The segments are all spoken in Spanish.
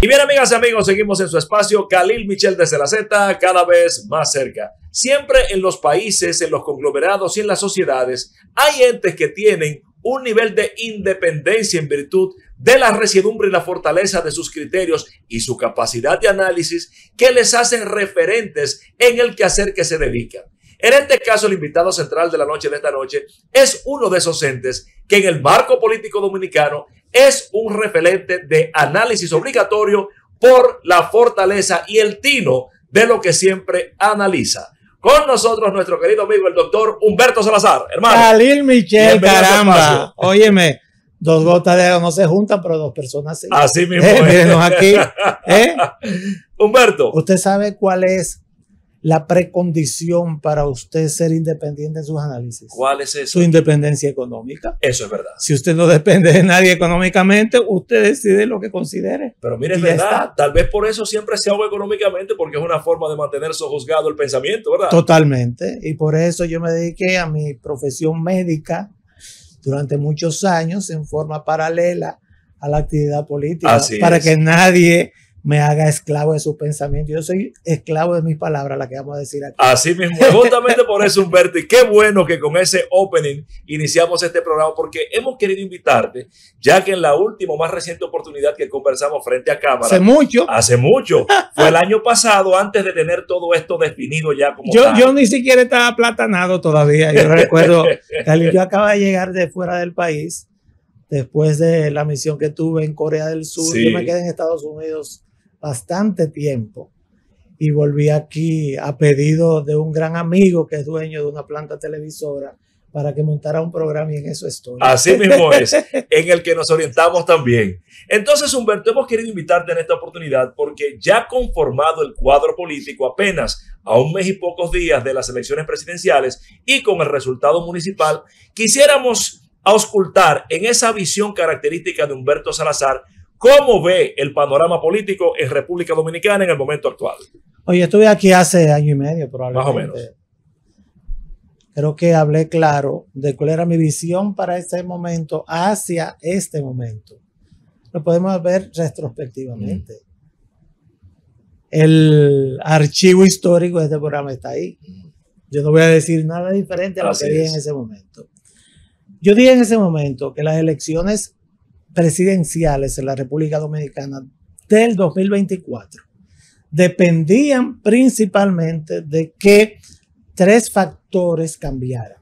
Y bien, amigas y amigos, seguimos en su espacio Khalil Michel desde la Z, cada vez más cerca. Siempre en los países, en los conglomerados y en las sociedades hay entes que tienen un nivel de independencia en virtud de la resiedumbre y la fortaleza de sus criterios y su capacidad de análisis que les hacen referentes en el quehacer que se dedican. En este caso, el invitado central de la noche de esta noche es uno de esos entes que en el marco político dominicano es un referente de análisis obligatorio por la fortaleza y el tino de lo que siempre analiza. Con nosotros nuestro querido amigo el doctor Humberto Salazar, hermano. Khalil Michel, caramba. Óyeme, dos gotas de agua no se juntan, pero dos personas sí. Así mismo. Mírenos aquí. Humberto. ¿Usted sabe cuál es la precondición para usted ser independiente en sus análisis? ¿Cuál es eso? Su independencia económica. Eso es verdad. Si usted no depende de nadie económicamente, usted decide lo que considere. Pero mire, es verdad, tal vez por eso siempre se ahoga económicamente, porque es una forma de mantener sojuzgado el pensamiento, ¿verdad? Totalmente. Y por eso yo me dediqué a mi profesión médica durante muchos años en forma paralela a la actividad política. Así para es. que nadie me haga esclavo de su pensamiento. Yo soy esclavo de mis palabras, la que vamos a decir aquí. Así mismo, justamente por eso, Humberto, y qué bueno que con ese opening iniciamos este programa, porque hemos querido invitarte, ya que en la última, más reciente oportunidad que conversamos frente a cámara. Hace mucho. Fue el año pasado, antes de tener todo esto definido ya como tal. Yo ni siquiera estaba aplatanado todavía. Yo recuerdo, yo acabo de llegar de fuera del país, después de la misión que tuve en Corea del Sur. Sí. Yo me quedé en Estados Unidos bastante tiempo y volví aquí a pedido de un gran amigo que es dueño de una planta televisora para que montara un programa, y en eso estoy. Así mismo es, en el que nos orientamos también. Entonces, Humberto, hemos querido invitarte en esta oportunidad porque ya conformado el cuadro político, apenas a un mes y pocos días de las elecciones presidenciales y con el resultado municipal, quisiéramos auscultar en esa visión característica de Humberto Salazar cómo ve el panorama político en República Dominicana en el momento actual. Oye, estuve aquí hace año y medio probablemente. Más o menos. Creo que hablé claro de cuál era mi visión para este momento hacia este momento. Lo podemos ver retrospectivamente. El archivo histórico de este programa está ahí. Yo no voy a decir nada diferente a lo que dije en ese momento. Yo dije en ese momento que las elecciones presidenciales en la República Dominicana del 2024 dependían principalmente de que tres factores cambiaran,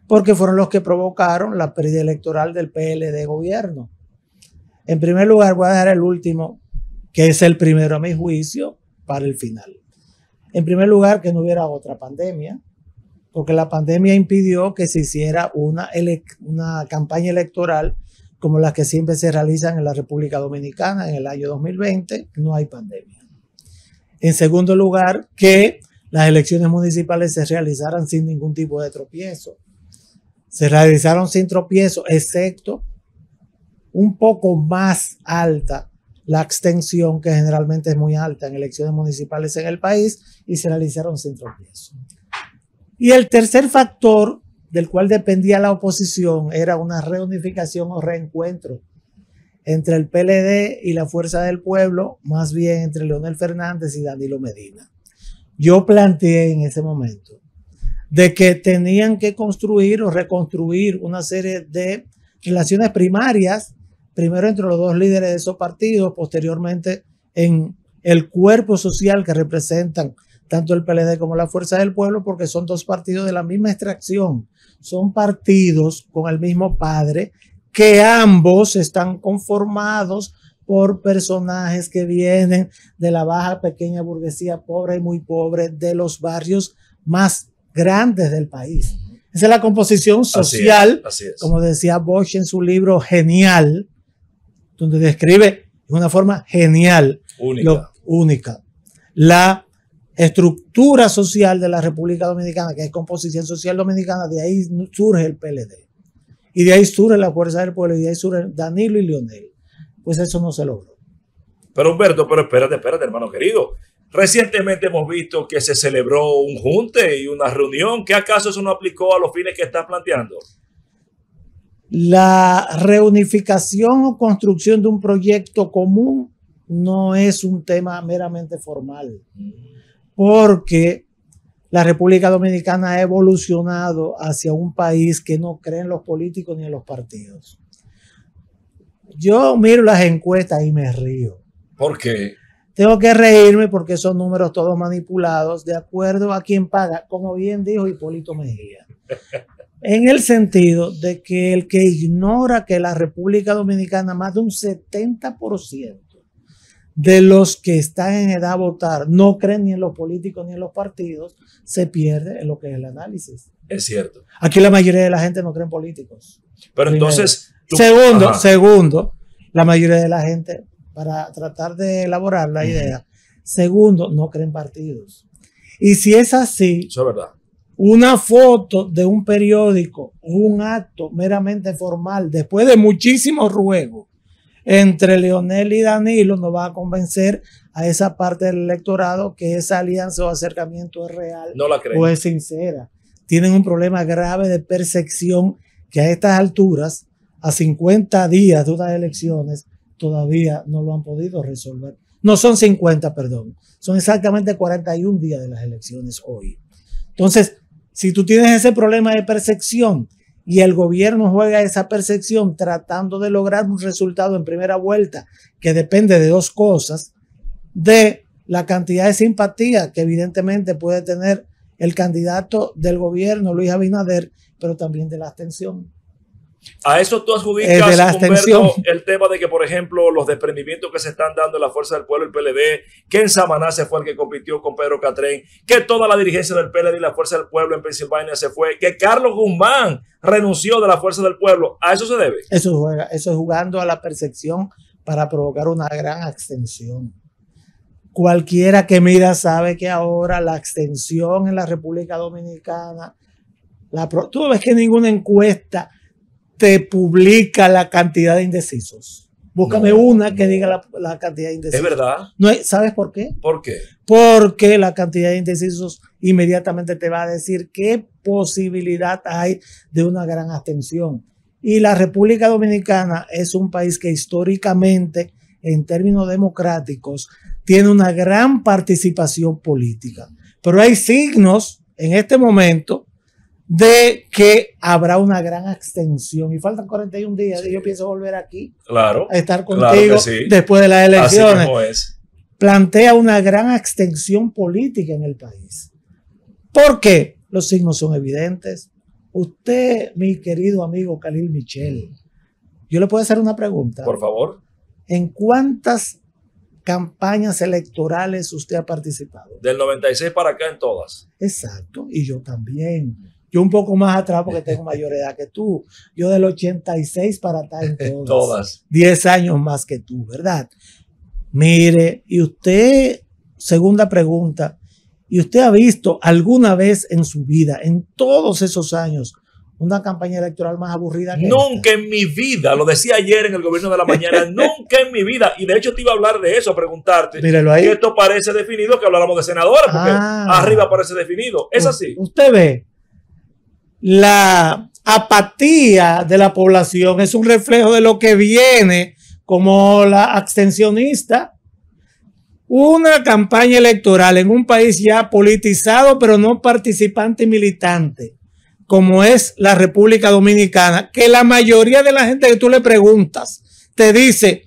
porque fueron los que provocaron la pérdida electoral del PLD gobierno. En primer lugar, voy a dejar el último, que es el primero a mi juicio, para el final. En primer lugar, que no hubiera otra pandemia, porque la pandemia impidió que se hiciera una campaña electoral como las que siempre se realizan en la República Dominicana. En el año 2020 no hay pandemia. En segundo lugar, que las elecciones municipales se realizaran sin ningún tipo de tropiezo. Se realizaron sin tropiezo, excepto un poco más alta la abstención, que generalmente es muy alta en elecciones municipales en el país, y se realizaron sin tropiezo. Y el tercer factor del cual dependía la oposición era una reunificación o reencuentro entre el PLD y la Fuerza del Pueblo, más bien entre Leonel Fernández y Danilo Medina. Yo planteé en ese momento de que tenían que construir o reconstruir una serie de relaciones primarias, primero entre los dos líderes de esos partidos, posteriormente en el cuerpo social que representan tanto el PLD como la Fuerza del Pueblo, porque son dos partidos de la misma extracción, son partidos con el mismo padre, que ambos están conformados por personajes que vienen de la baja pequeña burguesía pobre y muy pobre de los barrios más grandes del país. Esa es la composición social, así es. Como decía Bosch en su libro Genial, donde describe de una forma genial, única, la estructura social de la República Dominicana, que es composición social dominicana. De ahí surge el PLD, y de ahí surge la Fuerza del Pueblo, y de ahí surge Danilo y Leonel. Pues eso no se logró. Pero Humberto, espérate, hermano querido. Recientemente hemos visto que se celebró un junte y una reunión. ¿Qué acaso eso no aplicó a los fines que estás planteando? La reunificación o construcción de un proyecto común no es un tema meramente formal, porque la República Dominicana ha evolucionado hacia un país que no cree en los políticos ni en los partidos. Yo miro las encuestas y me río. ¿Por qué? Tengo que reírme porque son números todos manipulados de acuerdo a quien paga, como bien dijo Hipólito Mejía. En el sentido de que el que ignora que la República Dominicana, más de un 70% de los que están en edad a votar no creen ni en los políticos ni en los partidos, se pierde en lo que es el análisis. Es cierto. Aquí la mayoría de la gente no cree en políticos. Pero primero. Entonces... Segundo, la mayoría de la gente, para tratar de elaborar la idea, segundo, no creen partidos. Y si es así, eso es verdad. Una foto de un periódico, un acto meramente formal, después de muchísimos ruegos entre Leonel y Danilo, nos va a convencer a esa parte del electorado que esa alianza o acercamiento es real, no la creen, o es sincera. Tienen un problema grave de percepción que a estas alturas, a 50 días de unas elecciones, todavía no lo han podido resolver. No son 50, perdón, son exactamente 41 días de las elecciones hoy. Entonces, si tú tienes ese problema de percepción y el gobierno juega esa percepción tratando de lograr un resultado en primera vuelta que depende de dos cosas, de la cantidad de simpatía que evidentemente puede tener el candidato del gobierno, Luis Abinader, pero también de la abstención. A eso tú adjudicas, Humberto, el tema de que, por ejemplo, los desprendimientos que se están dando en la Fuerza del Pueblo, el PLD, que en Samaná se fue el que compitió con Pedro Catrén, que toda la dirigencia del PLD y la Fuerza del Pueblo en Pensilvania se fue, que Carlos Guzmán renunció de la Fuerza del Pueblo. ¿A eso se debe? Eso es jugando a la percepción para provocar una gran abstención. Cualquiera que mira sabe que ahora la abstención en la República Dominicana, tú ves que ninguna encuesta te publica la cantidad de indecisos. Búscame una que diga la cantidad de indecisos. ¿Es verdad? No, ¿sabes por qué? ¿Por qué? Porque la cantidad de indecisos inmediatamente te va a decir qué posibilidad hay de una gran abstención. Y la República Dominicana es un país que históricamente, en términos democráticos, tiene una gran participación política. Pero hay signos en este momento de que habrá una gran abstención y faltan 41 días y yo pienso volver aquí a estar contigo después de las elecciones. Así como es. Plantea una gran abstención política en el país. ¿Por qué? Los signos son evidentes. Usted, mi querido amigo Khalil Michel, yo le puedo hacer una pregunta. Por favor. ¿En cuántas campañas electorales usted ha participado? Del 96 para acá en todas. Exacto, y yo también. Yo un poco más atrás porque tengo mayor edad que tú. Yo del 86 para atrás en todas. Todas. 10 años más que tú, ¿verdad? Mire, y usted, segunda pregunta, ¿y usted ha visto alguna vez en su vida, en todos esos años, una campaña electoral más aburrida que nunca esta? En mi vida, lo decía ayer en el Gobierno de la Mañana, nunca en mi vida, y de hecho te iba a hablar de eso, a preguntarte, mírelo ahí, que esto parece definido, que habláramos de senadores, porque arriba parece definido. ¿Es así? Usted ve, la apatía de la población es un reflejo de lo que viene como la abstencionista. Una campaña electoral en un país ya politizado, pero no participante y militante, como es la República Dominicana, que la mayoría de la gente que tú le preguntas te dice,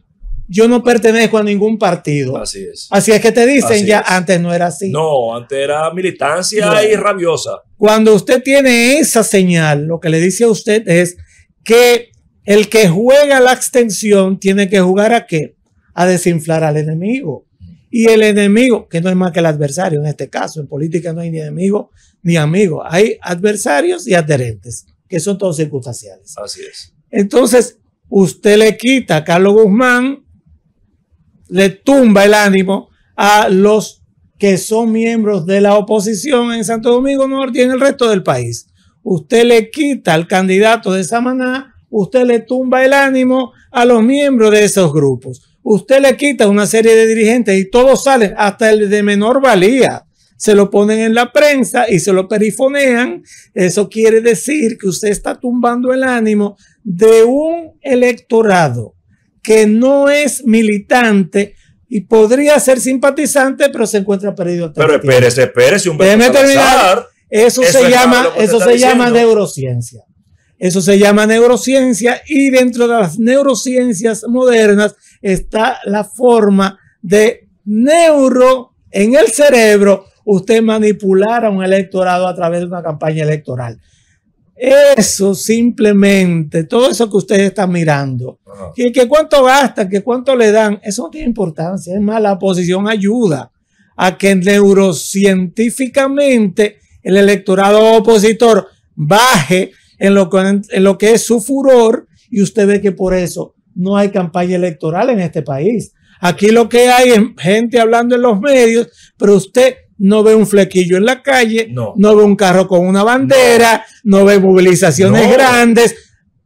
yo no pertenezco a ningún partido. Así es. Así es que te dicen así ya, es. Antes no era así. No, antes era militancia y rabiosa. Cuando usted tiene esa señal, lo que le dice a usted es que el que juega la abstención tiene que jugar ¿a qué? A desinflar al enemigo. Y el enemigo, que no es más que el adversario en este caso, en política no hay ni enemigo ni amigo, hay adversarios y adherentes, que son todos circunstanciales. Así es. Entonces, usted le quita a Carlos Guzmán, le tumba el ánimo a los que son miembros de la oposición en Santo Domingo Norte y en el resto del país. Usted le quita al candidato de Samaná, usted le tumba el ánimo a los miembros de esos grupos. Usted le quita una serie de dirigentes y todos salen, hasta el de menor valía. Se lo ponen en la prensa y se lo perifonean. Eso quiere decir que usted está tumbando el ánimo de un electorado que no es militante, y podría ser simpatizante, pero se encuentra perdido. Pero espérese, déjeme terminar. Eso se llama neurociencia. Eso se llama neurociencia, y dentro de las neurociencias modernas está la forma de en el cerebro, usted manipular a un electorado a través de una campaña electoral. Eso simplemente, todo eso que ustedes están mirando, que cuánto gastan, que cuánto le dan, eso no tiene importancia. Es más, la oposición ayuda a que neurocientíficamente el electorado opositor baje en lo que es su furor, y usted ve que por eso no hay campaña electoral en este país. Aquí lo que hay es gente hablando en los medios, pero usted no ve un flequillo en la calle, no ve un carro con una bandera, no ve movilizaciones grandes,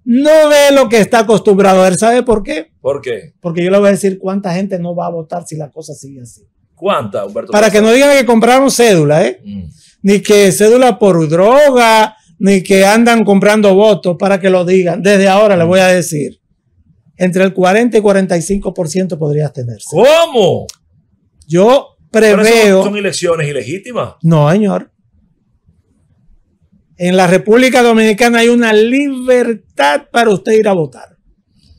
no ve lo que está acostumbrado a ver. ¿Sabe por qué? ¿Por qué? Porque yo le voy a decir cuánta gente no va a votar si la cosa sigue así. ¿Cuánta, Humberto? Para que no digan que compraron cédula, ni que cédula por droga, ni que andan comprando votos, para que lo digan. Desde ahora le voy a decir, entre el 40 y 45% podrías tenerse. ¿Cómo? Yo preveo... ¿Son elecciones ilegítimas? No, señor. En la República Dominicana hay una libertad para usted ir a votar.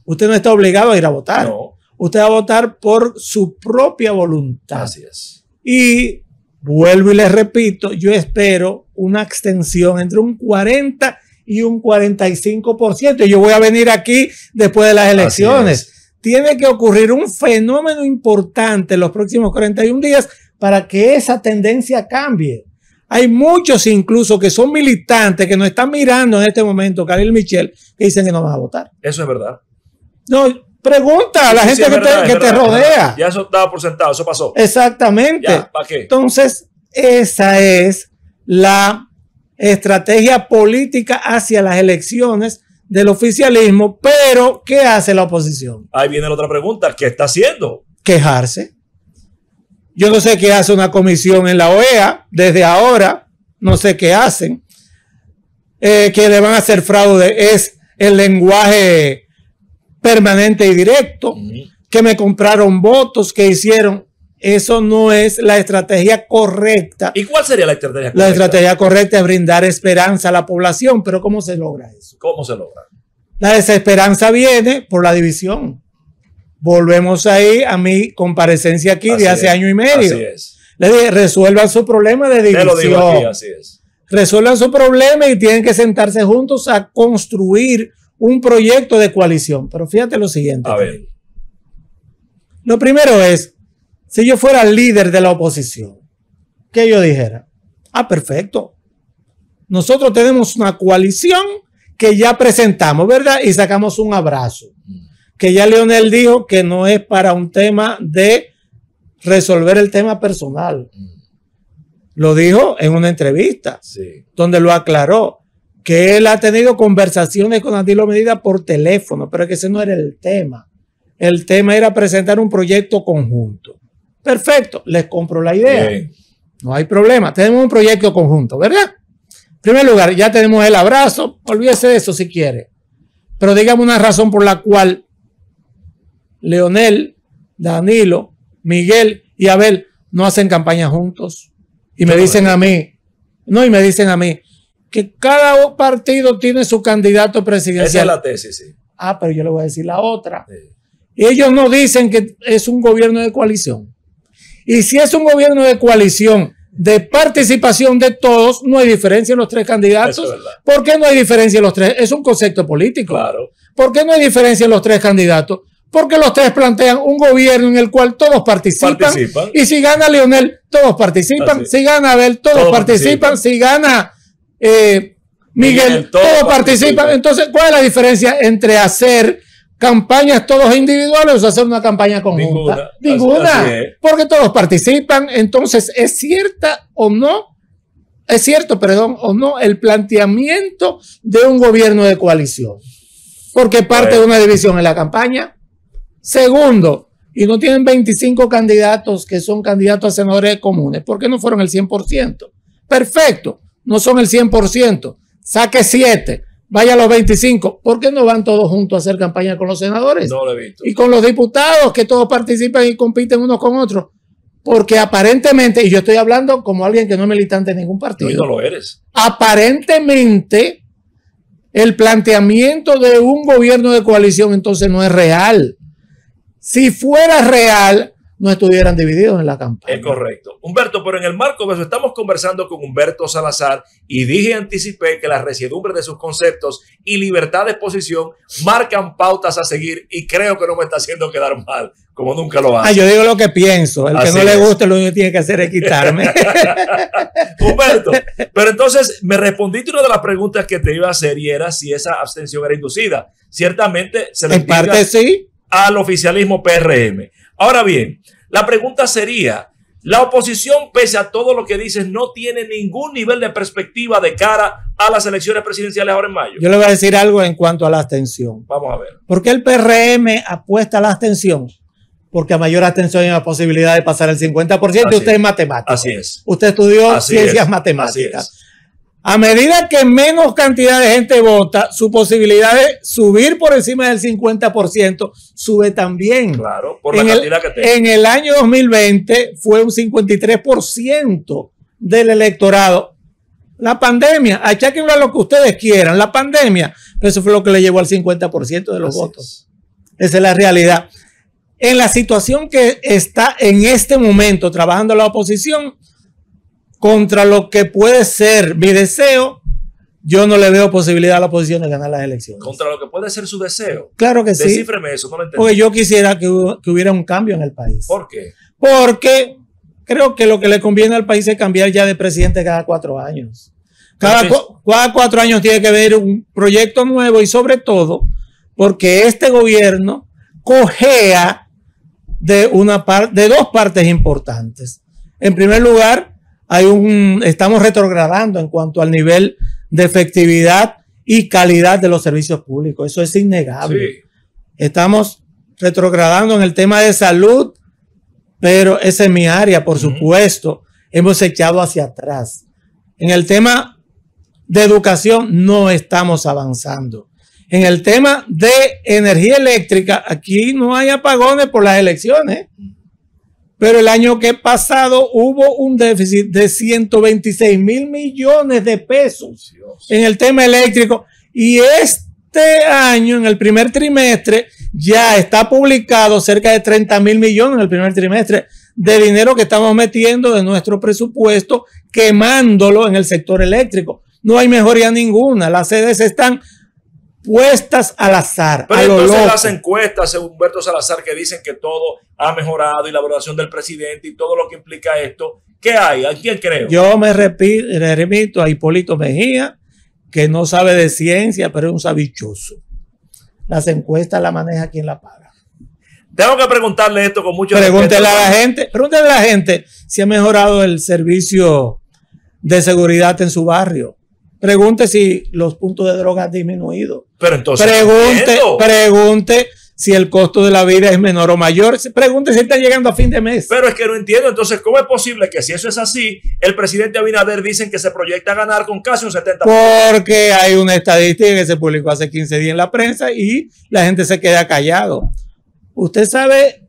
Usted no está obligado a ir a votar. No. Usted va a votar por su propia voluntad. Así es. Y vuelvo y les repito, yo espero una extensión entre un 40 y un 45%. Yo voy a venir aquí después de las elecciones. Tiene que ocurrir un fenómeno importante en los próximos 41 días para que esa tendencia cambie. Hay muchos incluso que son militantes que nos están mirando en este momento, Khalil Michel, que dicen que no van a votar. Eso es verdad. No, pregunta a la gente que te rodea. Ya eso estaba por sentado, eso pasó. Exactamente. Ya, ¿para qué? Entonces, esa es la estrategia política hacia las elecciones del oficialismo. Pero, ¿qué hace la oposición? Ahí viene la otra pregunta. ¿Qué está haciendo? Quejarse. Yo no sé qué hace una comisión en la OEA desde ahora. No sé qué hacen. Que le van a hacer fraude es el lenguaje permanente y directo. Que me compraron votos, que hicieron. Eso no es la estrategia correcta. ¿Y cuál sería la estrategia correcta? La estrategia correcta es brindar esperanza a la población. Pero ¿cómo se logra eso? ¿Cómo se logra? La desesperanza viene por la división. Volvemos ahí a mi comparecencia aquí de hace año y medio. Así es. Le dije, resuelvan su problema de división. Te lo digo aquí, así es. Resuelvan su problema y tienen que sentarse juntos a construir un proyecto de coalición. Pero fíjate lo siguiente. A ver. Lo primero es, si yo fuera el líder de la oposición, ¿qué yo dijera? Ah, perfecto. Nosotros tenemos una coalición que ya presentamos, ¿verdad? Y sacamos un abrazo. Que ya Leonel dijo que no es para un tema de resolver el tema personal. Lo dijo en una entrevista, donde lo aclaró, que él ha tenido conversaciones con Danilo Medina por teléfono, pero que ese no era el tema. El tema era presentar un proyecto conjunto. Perfecto, les compro la idea. Bien. No hay problema, tenemos un proyecto conjunto, ¿verdad? En primer lugar, ya tenemos el abrazo, olvídese de eso si quiere. Pero dígame una razón por la cual Leonel, Danilo, Miguel y Abel no hacen campaña juntos. Y me dicen a mí, que cada partido tiene su candidato presidencial. Esa es la tesis, sí. Ah, pero yo le voy a decir la otra. Sí. Y ellos no dicen que es un gobierno de coalición. Y si es un gobierno de coalición de participación de todos, no hay diferencia en los tres candidatos. Eso es verdad. ¿Por qué no hay diferencia en los tres? Es un concepto político. Claro. ¿Por qué no hay diferencia en los tres candidatos? Porque los tres plantean un gobierno en el cual todos participan. Y si gana Leonel, todos participan. Así. Si gana Abel, todos participan. Si gana Miguel, todos participan. Entonces, ¿cuál es la diferencia entre hacer campañas todos individuales o hacer una campaña conjunta? Ninguna. Así es. Porque todos participan. Entonces, ¿es cierta o no? Es cierto, perdón, o no el planteamiento de un gobierno de coalición. Porque parte de una división en la campaña. Segundo, y no tienen 25 candidatos que son candidatos a senadores comunes. ¿Por qué no fueron el 100%? Perfecto, no son el 100%. Saque 7, vaya a los 25. ¿Por qué no van todos juntos a hacer campaña con los senadores? No lo he visto. Y con los diputados, que todos participan y compiten unos con otros. Porque aparentemente, y yo estoy hablando como alguien que no es militante de ningún partido. No, no lo eres. Aparentemente, el planteamiento de un gobierno de coalición entonces no es real. Si fuera real, no estuvieran divididos en la campaña. Es correcto. Humberto, pero en el marco de eso estamos conversando con Humberto Salazar y dije y anticipé que las residumbres de sus conceptos y libertad de exposición marcan pautas a seguir y creo que no me está haciendo quedar mal, como nunca lo hace. Yo digo lo que pienso. El que no le guste lo único que tiene que hacer es quitarme. Humberto, pero entonces me respondiste una de las preguntas que te iba a hacer y era si esa abstención era inducida. Ciertamente se le en parte sí. Al oficialismo PRM. Ahora bien, la pregunta sería, la oposición, pese a todo lo que dices, no tiene ningún nivel de perspectiva de cara a las elecciones presidenciales ahora en mayo. Yo le voy a decir algo en cuanto a la abstención. Vamos a ver. ¿Por qué el PRM apuesta a la abstención? Porque a mayor abstención hay la posibilidad de pasar el 50% y usted es matemático. Así es. Usted estudió ciencias matemáticas. A medida que menos cantidad de gente vota, su posibilidad de subir por encima del 50% sube también. Claro, por la cantidad que tenga. En el año 2020 fue un 53% del electorado. La pandemia, achaquen a lo que ustedes quieran, la pandemia, eso fue lo que le llevó al 50% de los votos. Esa es la realidad. En la situación que está en este momento trabajando la oposición, contra lo que puede ser mi deseo, yo no le veo posibilidad a la oposición de ganar las elecciones. ¿Contra lo que puede ser su deseo? Claro que sí. Descífreme eso, no lo entendí. Porque yo quisiera que hubiera un cambio en el país. ¿Por qué? Porque creo que lo que le conviene al país es cambiar ya de presidente cada 4 años. Cada 4 años tiene que haber un proyecto nuevo y sobre todo porque este gobierno cojea de dos partes importantes. En primer lugar, estamos retrogradando en cuanto al nivel de efectividad y calidad de los servicios públicos. Eso es innegable. Sí. Estamos retrogradando en el tema de salud, pero esa es mi área, por supuesto. Hemos echado hacia atrás. En el tema de educación no estamos avanzando. En el tema de energía eléctrica, aquí no hay apagones por las elecciones. Pero el año que pasado hubo un déficit de 126 mil millones de pesos en el tema eléctrico. Y este año, en el primer trimestre, ya está publicado cerca de 30 mil millones en el primer trimestre de dinero que estamos metiendo de nuestro presupuesto, quemándolo en el sector eléctrico. No hay mejoría ninguna. Las sedes están puestas al azar. Pero entonces las encuestas, según Humberto Salazar, que dicen que todo ha mejorado y la evaluación del presidente y todo lo que implica esto, ¿qué hay? ¿A quién creo? Yo me remito a Hipólito Mejía, que no sabe de ciencia, pero es un sabichoso. Las encuestas las maneja quien la paga. Tengo que preguntarle esto con mucho respeto. Pregúntele a la gente si ha mejorado el servicio de seguridad en su barrio. Pregunte si los puntos de droga han disminuido. Pero entonces pregunte si el costo de la vida es menor o mayor. Pregunte si está llegando a fin de mes. Pero es que no entiendo. Entonces, ¿cómo es posible que si eso es así, el presidente Abinader dicen que se proyecta a ganar con casi un 70%? Porque hay una estadística que se publicó hace 15 días en la prensa y la gente se queda callado. ¿Usted sabe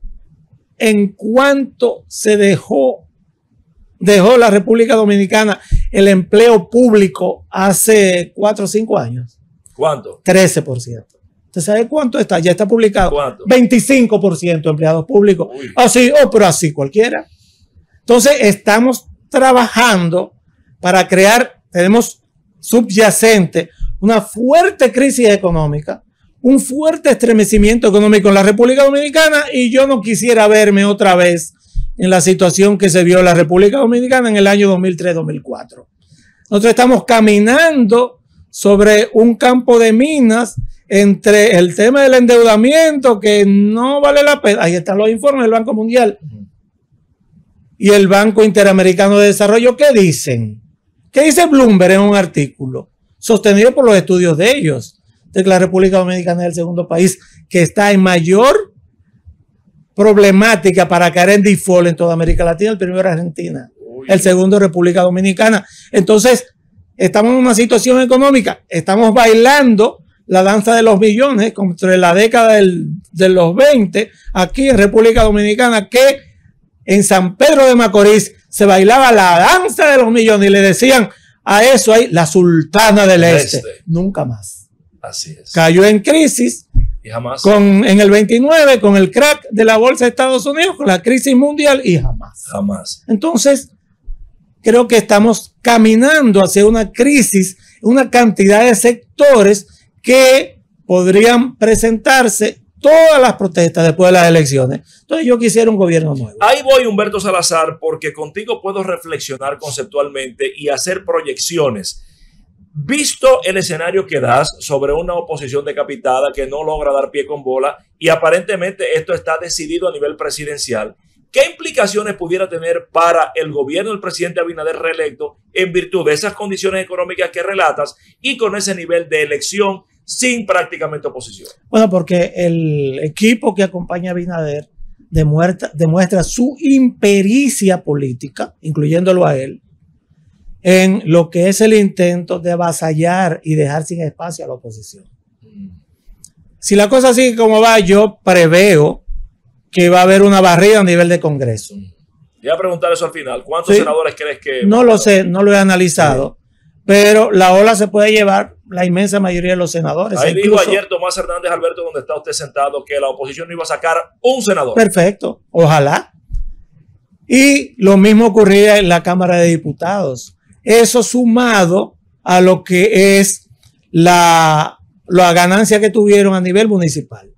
en cuánto se dejó la República Dominicana el empleo público hace 4 o 5 años? ¿Cuánto? 13%. ¿Usted sabe cuánto está? Ya está publicado. ¿Cuánto? 25% de empleados públicos. Así, pero así cualquiera. Entonces, estamos trabajando para crear, tenemos subyacente una fuerte crisis económica, un fuerte estremecimiento económico en la República Dominicana y yo no quisiera verme otra vez en la situación que se vio en la República Dominicana en el año 2003-2004. Nosotros estamos caminando sobre un campo de minas entre el tema del endeudamiento, que no vale la pena. Ahí están los informes del Banco Mundial y el Banco Interamericano de Desarrollo. ¿Qué dicen? ¿Qué dice Bloomberg en un artículo sostenido por los estudios de ellos? De que la República Dominicana es el segundo país que está en mayor problemática para caer en default en toda América Latina. El primero es Argentina, el segundo República Dominicana. Entonces, estamos en una situación económica, estamos bailando la danza de los millones entre la década de los 20, aquí en República Dominicana, que en San Pedro de Macorís se bailaba la danza de los millones y le decían a eso ahí la sultana del este. Nunca más. Así es. Cayó en crisis y jamás. En el 29, con el crack de la bolsa de Estados Unidos, con la crisis mundial y jamás. Jamás. Entonces, creo que estamos caminando hacia una crisis, una cantidad de sectores que podrían presentarse todas las protestas después de las elecciones. Entonces yo quisiera un gobierno nuevo. Ahí voy, Humberto Salazar, porque contigo puedo reflexionar conceptualmente y hacer proyecciones. Visto el escenario que das sobre una oposición decapitada que no logra dar pie con bola y aparentemente esto está decidido a nivel presidencial, ¿qué implicaciones pudiera tener para el gobierno del presidente Abinader reelecto en virtud de esas condiciones económicas que relatas y con ese nivel de elección sin prácticamente oposición? Bueno, porque el equipo que acompaña a Abinader demuestra su impericia política, incluyéndolo a él, en lo que es el intento de avasallar y dejar sin espacio a la oposición. Si la cosa sigue como va, yo preveo que va a haber una barrida a nivel de Congreso. Te voy a preguntar eso al final. ¿Cuántos senadores crees que...? No lo sé, no lo he analizado, pero la ola se puede llevar la inmensa mayoría de los senadores. Ahí dijo ayer Tomás Hernández Alberto, donde está usted sentado, que la oposición no iba a sacar un senador. Perfecto, ojalá. Y lo mismo ocurría en la Cámara de Diputados. Eso sumado a lo que es la ganancia que tuvieron a nivel municipal.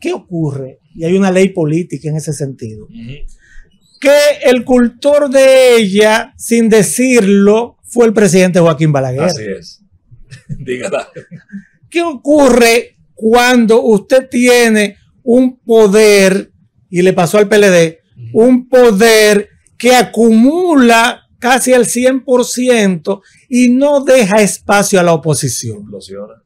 ¿Qué ocurre? Y hay una ley política en ese sentido. Que el cultor de ella, sin decirlo, fue el presidente Joaquín Balaguer. Así es. Dígala. ¿Qué ocurre cuando usted tiene un poder, y le pasó al PLD, un poder que acumula casi el 100% y no deja espacio a la oposición? Explosiona.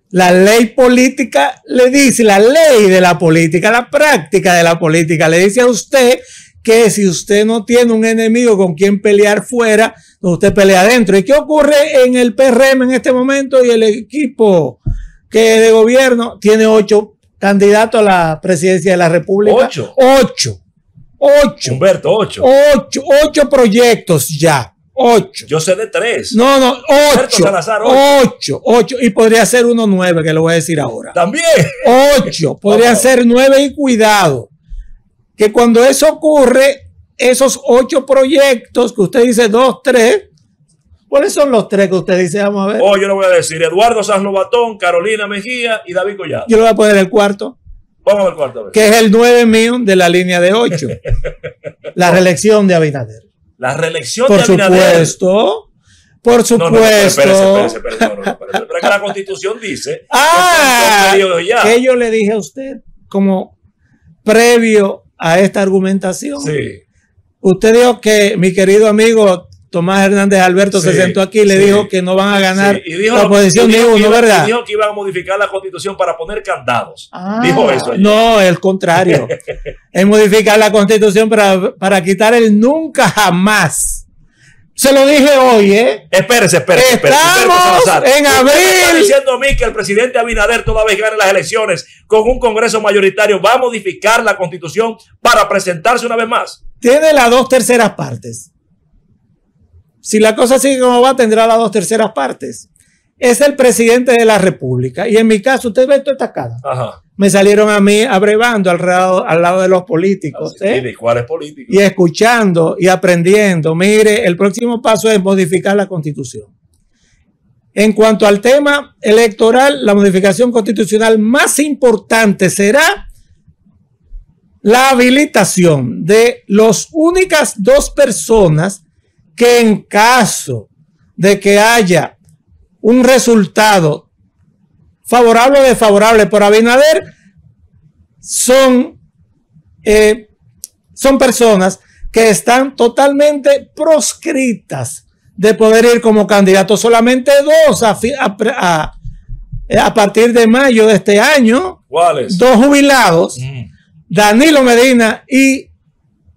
La ley política le dice, la ley de la política, la práctica de la política, le dice a usted que si usted no tiene un enemigo con quien pelear fuera, usted pelea adentro. ¿Y qué ocurre en el PRM en este momento? Y el equipo que de gobierno tiene 8 candidatos a la presidencia de la República. 8. Humberto, 8. 8 proyectos ya. 8. Yo sé de 3. No, 8. Salazar, 8. Y podría ser 9, que lo voy a decir ahora. También. 8. Podría ser 9 y cuidado. Que cuando eso ocurre, esos 8 proyectos que usted dice 2, 3, ¿cuáles son los 3 que usted dice? Vamos a ver. Yo lo voy a decir. Eduardo Sanz Lobatón, Carolina Mejía y David Collado. Yo le voy a poner el cuarto. Vamos a ver el cuarto. A ver. Que es el 9 mío de la línea de 8. La reelección de Abinader. La reelección de Abinader. Por supuesto. No, espérese. Pero que la Constitución dice que yo le dije a usted como previo a esta argumentación. Sí. Usted dijo que mi querido amigo Tomás Hernández Alberto se sentó aquí y le dijo que no van a ganar la oposición ni uno, ¿verdad? Dijo que iban a modificar la Constitución para poner candados. Dijo eso. No, el contrario. Es modificar la Constitución para quitar el nunca jamás. Se lo dije hoy, ¿eh? Espérese. Estamos en abril. ¿Usted está diciendo a mí que el presidente Abinader, toda vez gane las elecciones con un Congreso mayoritario, va a modificar la Constitución para presentarse una vez más? Tiene las 2/3 partes. Si la cosa sigue como va, tendrá las 2/3 partes. Es el presidente de la República. Y en mi caso, usted ve toda esta cara. Ajá. Me salieron a mí abrevando al lado de los políticos. ¿Y de cuáles políticos? Y escuchando y aprendiendo. Mire, el próximo paso es modificar la Constitución. En cuanto al tema electoral, la modificación constitucional más importante será la habilitación de las únicas 2 personas que en caso de que haya un resultado favorable o desfavorable por Abinader, son personas que están totalmente proscritas de poder ir como candidatos. Solamente 2 a partir de mayo de este año. ¿Cuáles? 2 jubilados, Danilo Medina y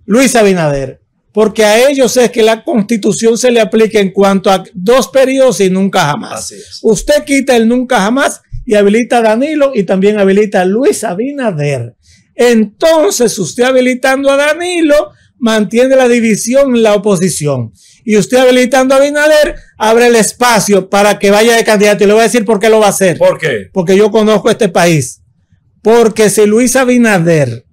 Luis Abinader. porque a ellos es que la Constitución se le aplica en cuanto a 2 periodos y nunca jamás. Así es. Usted quita el nunca jamás y habilita a Danilo y también habilita a Luis Abinader. Entonces, usted habilitando a Danilo mantiene la división en la oposición. Y usted habilitando a Abinader abre el espacio para que vaya de candidato. Y le voy a decir por qué lo va a hacer. ¿Por qué? Porque yo conozco este país. Porque si Luis Abinader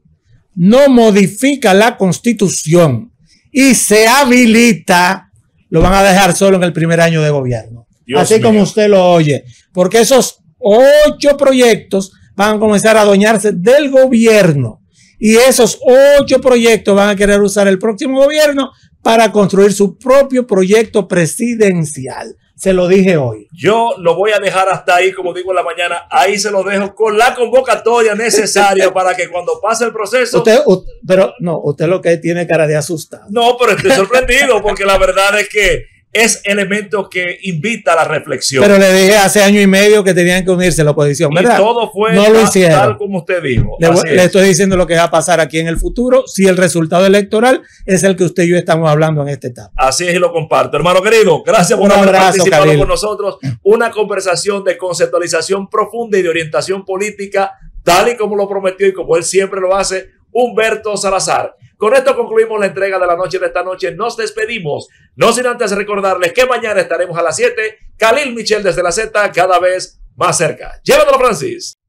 no modifica la Constitución y se habilita, lo van a dejar solo en el primer año de gobierno. Dios Así mío. como usted lo oye. Porque esos 8 proyectos van a comenzar a adueñarse del gobierno. Y esos 8 proyectos van a querer usar el próximo gobierno para construir su propio proyecto presidencial. Se lo dije hoy. Yo lo voy a dejar hasta ahí, como digo en la mañana. Ahí se lo dejo con la convocatoria necesaria para que cuando pase el proceso... Usted lo que tiene cara de asustado. No, pero estoy sorprendido porque la verdad es que es elemento que invita a la reflexión. Pero le dije hace año y medio que tenían que unirse la oposición, ¿verdad? Y todo fue no lo hicieron. Tal como usted dijo. Le estoy diciendo lo que va a pasar aquí en el futuro si el resultado electoral es el que usted y yo estamos hablando en esta etapa. Así es y lo comparto. Hermano querido, gracias por haber participado con nosotros. Una conversación de conceptualización profunda y de orientación política, tal y como lo prometió y como él siempre lo hace, Humberto Salazar. Con esto concluimos la entrega de la noche de esta noche. Nos despedimos. No sin antes recordarles que mañana estaremos a las 7. Khalil Michel desde la Z, cada vez más cerca. Llévatelo, Francis.